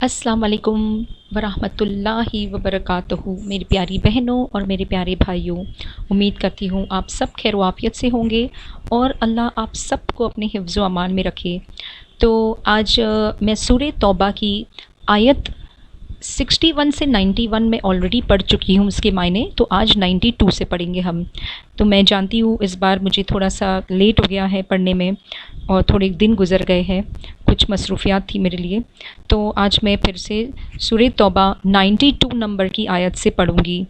السلام علیکم ورحمۃ اللہ وبرکاتہ، میری پیاری بہنوں اور میرے پیارے بھائیوں، امید کرتی ہوں آپ سب خیر و عافیت سے ہوں گے اور اللہ آپ سب کو اپنے حفظ و امان میں رکھے۔ تو آج میں سورہ توبہ کی آیت 61 سے 91 میں آلریڈی پڑھ چکی ہوں، اس کے معنی تو آج 92 سے پڑھیں گے ہم۔ تو میں جانتی ہوں اس بار مجھے تھوڑا سا لیٹ ہو گیا ہے پڑھنے میں اور تھوڑے دن گزر گئے ہیں، کچھ مصروفیات تھی میرے لیے، تو آج میں پھر سے سورہ توبہ 92 نمبر کی آیت سے پڑھوں گی۔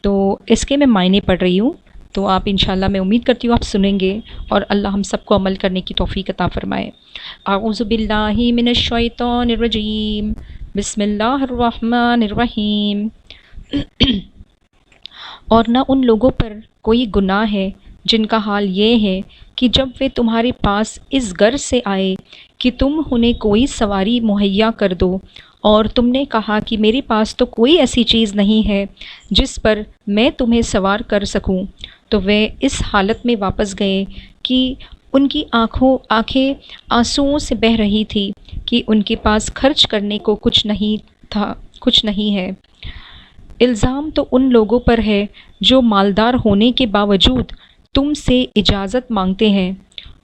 تو اس کے میں معنی پڑھ رہی ہوں، تو آپ انشاءاللہ میں امید کرتی ہوں آپ سنیں گے اور اللہ ہم سب کو عمل کرنے کی توفیق عطا فرمائے۔ اعوذ باللہ من الشیطان الرجیم، بسم اللہ الرحمن الرحیم۔ اور نہ ان لوگوں پر کوئی گناہ ہے جن کا حال یہ ہے کہ جب وہ تمہارے پاس اس غرض سے آئے کہ تم انہیں کوئی سواری مہیا کر دو، اور تم نے کہا کہ میرے پاس تو کوئی ایسی چیز نہیں ہے جس پر میں تمہیں سوار کر سکوں، تو وہ اس حالت میں واپس گئے کہ ان کی آنکھیں آنسوؤں سے بہہ رہی تھی کہ ان کے پاس خرچ کرنے کو کچھ نہیں ہے۔ الزام تو ان لوگوں پر ہے جو مالدار ہونے کے باوجود تم سے اجازت مانگتے ہیں،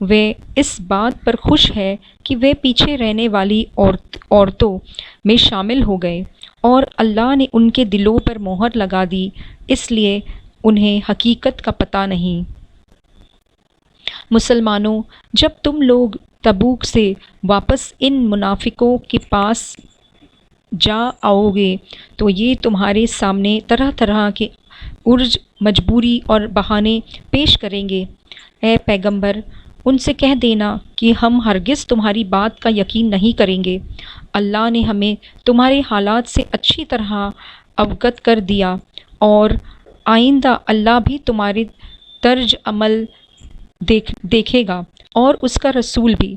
وہ اس بات پر خوش ہے کہ وہ پیچھے رہنے والی عورتوں میں شامل ہو گئے، اور اللہ نے ان کے دلوں پر مہر لگا دی، اس لیے انہیں حقیقت کا پتہ نہیں۔ مسلمانوں، جب تم لوگ تبوک سے واپس ان منافقوں کے پاس جا آؤ گے تو یہ تمہارے سامنے طرح طرح کے عرض، مجبوری اور بہانے پیش کریں گے۔ اے پیغمبر، ان سے کہہ دینا کہ ہم ہرگز تمہاری بات کا یقین نہیں کریں گے، اللہ نے ہمیں تمہارے حالات سے اچھی طرح اوگت کر دیا، اور آئندہ اللہ بھی تمہارے طرز عمل دیکھے گا اور اس کا رسول بھی،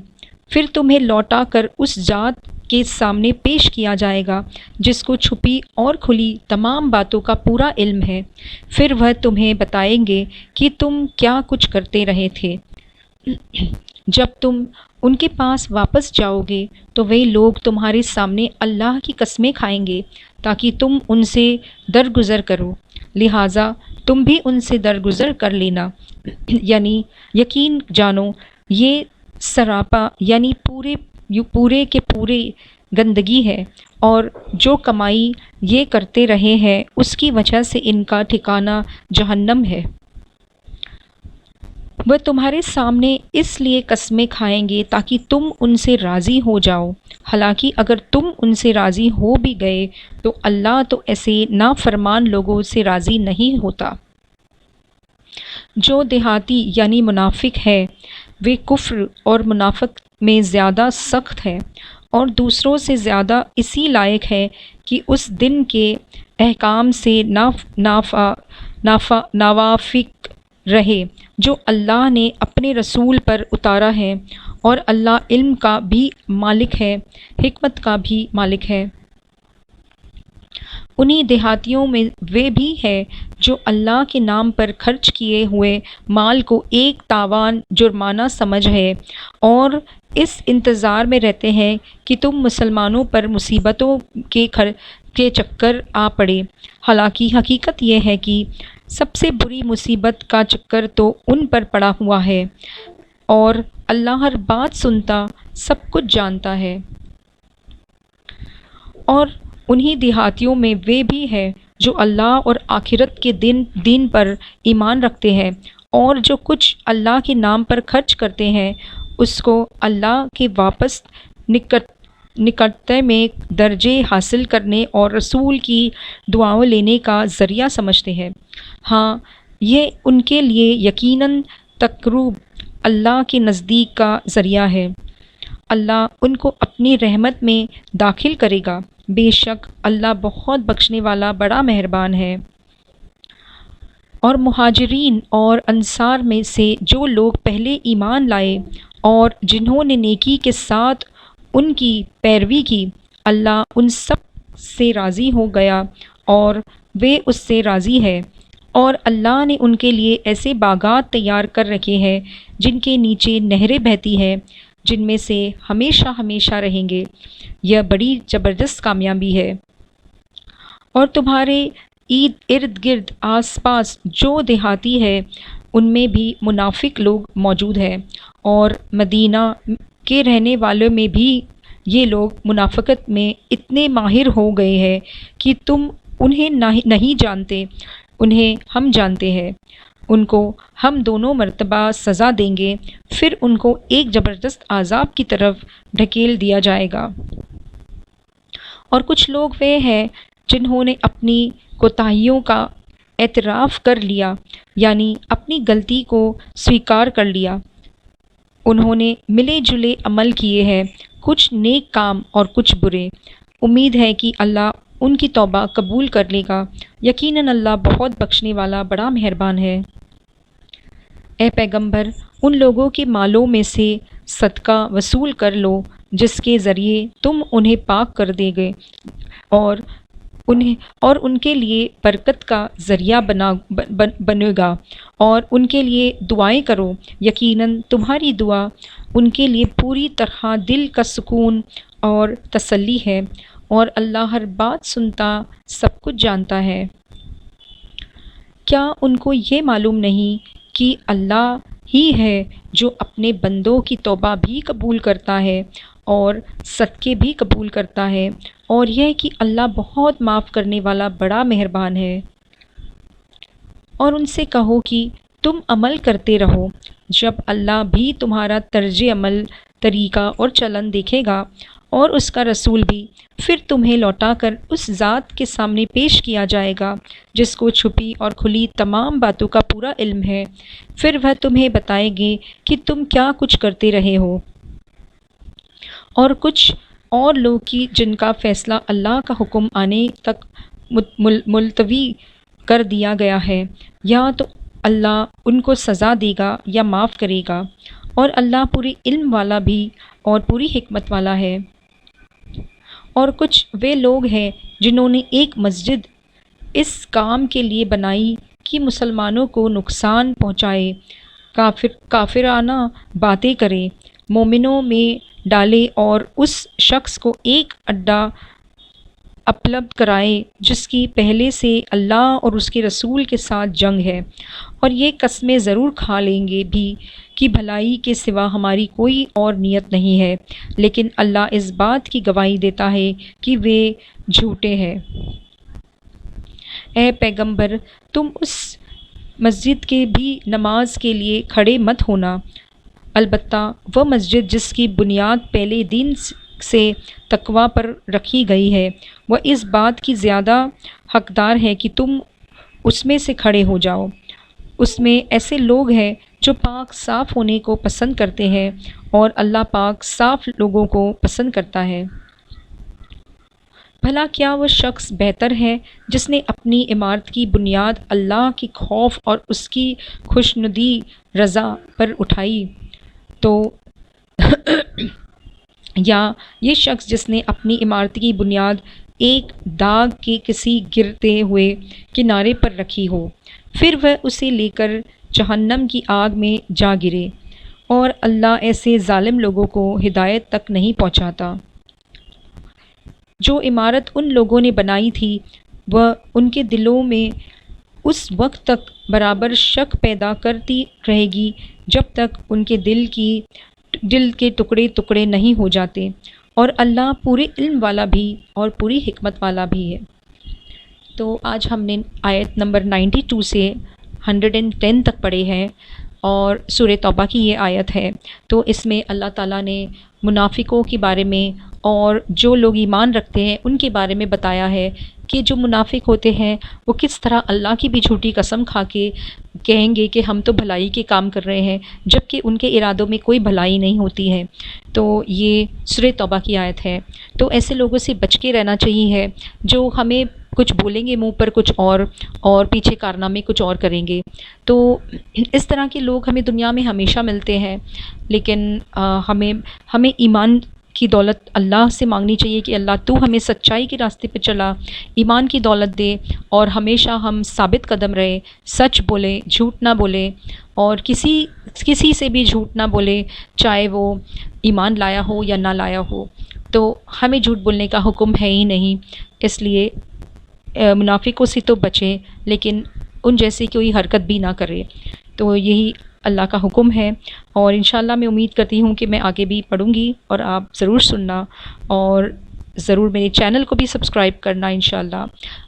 پھر تمہیں لوٹا کر اس ذات کے سامنے پیش کیا جائے گا جس کو چھپی اور کھلی تمام باتوں کا پورا علم ہے، پھر وہ تمہیں بتائیں گے کہ تم کیا کچھ کرتے رہے تھے۔ جب تم ان کے پاس واپس جاؤ گے تو وہ لوگ تمہارے سامنے اللہ کی قسمیں کھائیں گے تاکہ تم ان سے درگزر کرو، لہٰذا تم بھی ان سے درگزر کر لینا، یعنی یقین جانو یہ سراپا یعنی پورے کے پورے گندگی ہے، اور جو کمائی یہ کرتے رہے ہیں اس کی وجہ سے ان کا ٹھکانہ جہنم ہے۔ وہ تمہارے سامنے اس لیے قسمیں کھائیں گے تاکہ تم ان سے راضی ہو جاؤ، حالانکہ اگر تم ان سے راضی ہو بھی گئے تو اللہ تو ایسے نافرمان لوگوں سے راضی نہیں ہوتا۔ جو دیہاتی یعنی منافق ہے وہ کفر اور منافق میں زیادہ سخت ہے اور دوسروں سے زیادہ اسی لائق ہے کہ اس دن کے احکام سے ناوافق رہے جو اللہ نے اپنے رسول پر اتارا ہے، اور اللہ علم کا بھی مالک ہے، حکمت کا بھی مالک ہے۔ انہی دیہاتیوں میں وہ بھی ہے جو اللہ کے نام پر خرچ کیے ہوئے مال کو ایک تاوان جرمانہ سمجھ ہے اور اس انتظار میں رہتے ہیں کہ تم مسلمانوں پر مصیبتوں کے چکر آ پڑے، حالانکہ حقیقت یہ ہے کہ سب سے بری مصیبت کا چکر تو ان پر پڑا ہوا ہے، اور اللہ ہر بات سنتا، سب کچھ جانتا ہے۔ اور انہی دیہاتیوں میں وہ بھی ہے جو اللہ اور آخرت کے دن پر ایمان رکھتے ہیں، اور جو کچھ اللہ کے نام پر خرچ کرتے ہیں اس کو اللہ کے واپس نکٹتے میں درجے حاصل کرنے اور رسول کی دعاؤں لینے کا ذریعہ سمجھتے ہیں۔ ہاں، یہ ان کے لیے یقیناً تقرب اللہ کے نزدیک کا ذریعہ ہے، اللہ ان کو اپنی رحمت میں داخل کرے گا، بے شک اللہ بہت بخشنے والا بڑا مہربان ہے۔ اور مہاجرین اور انصار میں سے جو لوگ پہلے ایمان لائے اور جنہوں نے نیکی کے ساتھ ان کی پیروی کی، اللہ ان سب سے راضی ہو گیا اور وہ اس سے راضی ہے، اور اللہ نے ان کے لیے ایسے باغات تیار کر رکھے ہیں جن کے نیچے نہریں بہتی ہیں، جن میں سے ہمیشہ ہمیشہ رہیں گے۔ یہ بڑی زبردست کامیابی ہے۔ اور تمہارے ارد گرد آس پاس جو دیہاتی ہے ان میں بھی منافق لوگ موجود ہیں، اور مدینہ کے رہنے والوں میں بھی یہ لوگ منافقت میں اتنے ماہر ہو گئے ہیں کہ تم انہیں نہیں جانتے، انہیں ہم جانتے ہیں۔ ان کو ہم دونوں مرتبہ سزا دیں گے، پھر ان کو ایک زبردست عذاب کی طرف ڈھکیل دیا جائے گا۔ اور کچھ لوگ وہ ہیں جنہوں نے اپنی کوتاہیوں کا اعتراف کر لیا، یعنی اپنی غلطی کو سویکار کر لیا۔ انہوں نے ملے جلے عمل کیے ہیں، کچھ نیک کام اور کچھ برے۔ امید ہے کہ اللہ ان کی توبہ قبول کر لے گا، یقیناً اللہ بہت بخشنے والا بڑا مہربان ہے۔ اے پیغمبر، ان لوگوں کے مالوں میں سے صدقہ وصول کر لو جس کے ذریعے تم انہیں پاک کر دے گے، اور ان کے لیے برکت کا ذریعہ بنے گا، اور ان کے لیے دعائیں کرو، یقیناً تمہاری دعا ان کے لیے پوری طرح دل کا سکون اور تسلی ہے، اور اللہ ہر بات سنتا، سب کچھ جانتا ہے۔ کیا ان کو یہ معلوم نہیں کہ اللہ ہی ہے جو اپنے بندوں کی توبہ بھی قبول کرتا ہے اور صدقے بھی قبول کرتا ہے، اور یہ کہ اللہ بہت معاف کرنے والا بڑا مہربان ہے۔ اور ان سے کہو کہ تم عمل کرتے رہو، جب اللہ بھی تمہارا طرز عمل، طریقہ اور چلن دیکھے گا، اور اس کا رسول بھی، پھر تمہیں لوٹا کر اس ذات کے سامنے پیش کیا جائے گا جس کو چھپی اور کھلی تمام باتوں کا پورا علم ہے، پھر وہ تمہیں بتائے گے کہ تم کیا کچھ کرتے رہے ہو۔ اور کچھ اور لوگ کی جن کا فیصلہ اللہ کا حکم آنے تک ملتوی کر دیا گیا ہے، یا تو اللہ ان کو سزا دے گا یا معاف کرے گا، اور اللہ پورے علم والا بھی اور پوری حکمت والا ہے۔ اور کچھ وہ لوگ ہیں جنہوں نے ایک مسجد اس کام کے لیے بنائی کہ مسلمانوں کو نقصان پہنچائے، کافرانہ باتیں کرے، مومنوں میں ڈالے اور اس شخص کو ایک اڈا اپلبدھ کرائے جس کی پہلے سے اللہ اور اس کے رسول کے ساتھ جنگ ہے، اور یہ قسمیں ضرور کھا لیں گے بھی کہ بھلائی کے سوا ہماری کوئی اور نیت نہیں ہے، لیکن اللہ اس بات کی گواہی دیتا ہے کہ وہ جھوٹے ہیں۔ اے پیغمبر، تم اس مسجد کے بھی نماز کے لیے کھڑے مت ہونا، البتہ وہ مسجد جس کی بنیاد پہلے دن سے تقوی پر رکھی گئی ہے، وہ اس بات کی زیادہ حقدار ہے کہ تم اس میں سے کھڑے ہو جاؤ۔ اس میں ایسے لوگ ہیں جو پاک صاف ہونے کو پسند کرتے ہیں، اور اللہ پاک صاف لوگوں کو پسند کرتا ہے۔ بھلا کیا وہ شخص بہتر ہے جس نے اپنی عمارت کی بنیاد اللہ کی خوف اور اس کی خوشنودی رضا پر اٹھائی، تو یا یہ شخص جس نے اپنی عمارت کی بنیاد ایک داغ کے کسی گرتے ہوئے کنارے پر رکھی ہو، پھر وہ اسے لے کر جہنم کی آگ میں جا گرے، اور اللہ ایسے ظالم لوگوں کو ہدایت تک نہیں پہنچاتا۔ جو عمارت ان لوگوں نے بنائی تھی وہ ان کے دلوں میں اس وقت تک برابر شک پیدا کرتی رہے گی جب تک ان کے دل کے ٹکڑے ٹکڑے نہیں ہو جاتے، اور اللہ پورے علم والا بھی اور پوری حکمت والا بھی ہے۔ تو آج ہم نے آیت نمبر 92 سے 110 تک پڑھے ہیں، اور سورہ توبہ کی یہ آیت ہے۔ تو اس میں اللہ تعالیٰ نے منافقوں کے بارے میں اور جو لوگ ایمان رکھتے ہیں ان کے بارے میں بتایا ہے کہ جو منافق ہوتے ہیں وہ کس طرح اللہ کی بھی جھوٹی قسم کھا کے کہیں گے کہ ہم تو بھلائی کے کام کر رہے ہیں، جبکہ ان کے ارادوں میں کوئی بھلائی نہیں ہوتی ہے۔ تو یہ سورہ توبہ کی آیت ہے۔ تو ایسے لوگوں سے بچ کے رہنا چاہیے جو ہمیں کچھ بولیں گے منہ پر کچھ اور پیچھے کارنامے کچھ اور کریں گے۔ تو اس طرح کے لوگ ہمیں دنیا میں ہمیشہ ملتے ہیں، لیکن ہمیں ایمان کی دولت اللہ سے مانگنی چاہیے کہ اللہ تو ہمیں سچائی کے راستے پہ چلا، ایمان کی دولت دے، اور ہمیشہ ہم ثابت قدم رہے، سچ بولیں، جھوٹ نہ بولیں، اور کسی کسی سے بھی جھوٹ نہ بولے، چاہے وہ ایمان لایا ہو یا نہ لایا ہو، تو ہمیں جھوٹ بولنے کا حکم ہے ہی نہیں۔ اس لیے منافقوں سے تو بچیں، لیکن ان جیسی کوئی حرکت بھی نہ کرے۔ تو یہی اللہ کا حکم ہے، اور انشاءاللہ میں امید کرتی ہوں کہ میں آگے بھی پڑھوں گی، اور آپ ضرور سننا، اور ضرور میرے چینل کو بھی سبسکرائب کرنا انشاءاللہ۔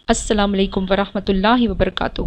السلام علیکم ورحمۃ اللہ وبرکاتہ۔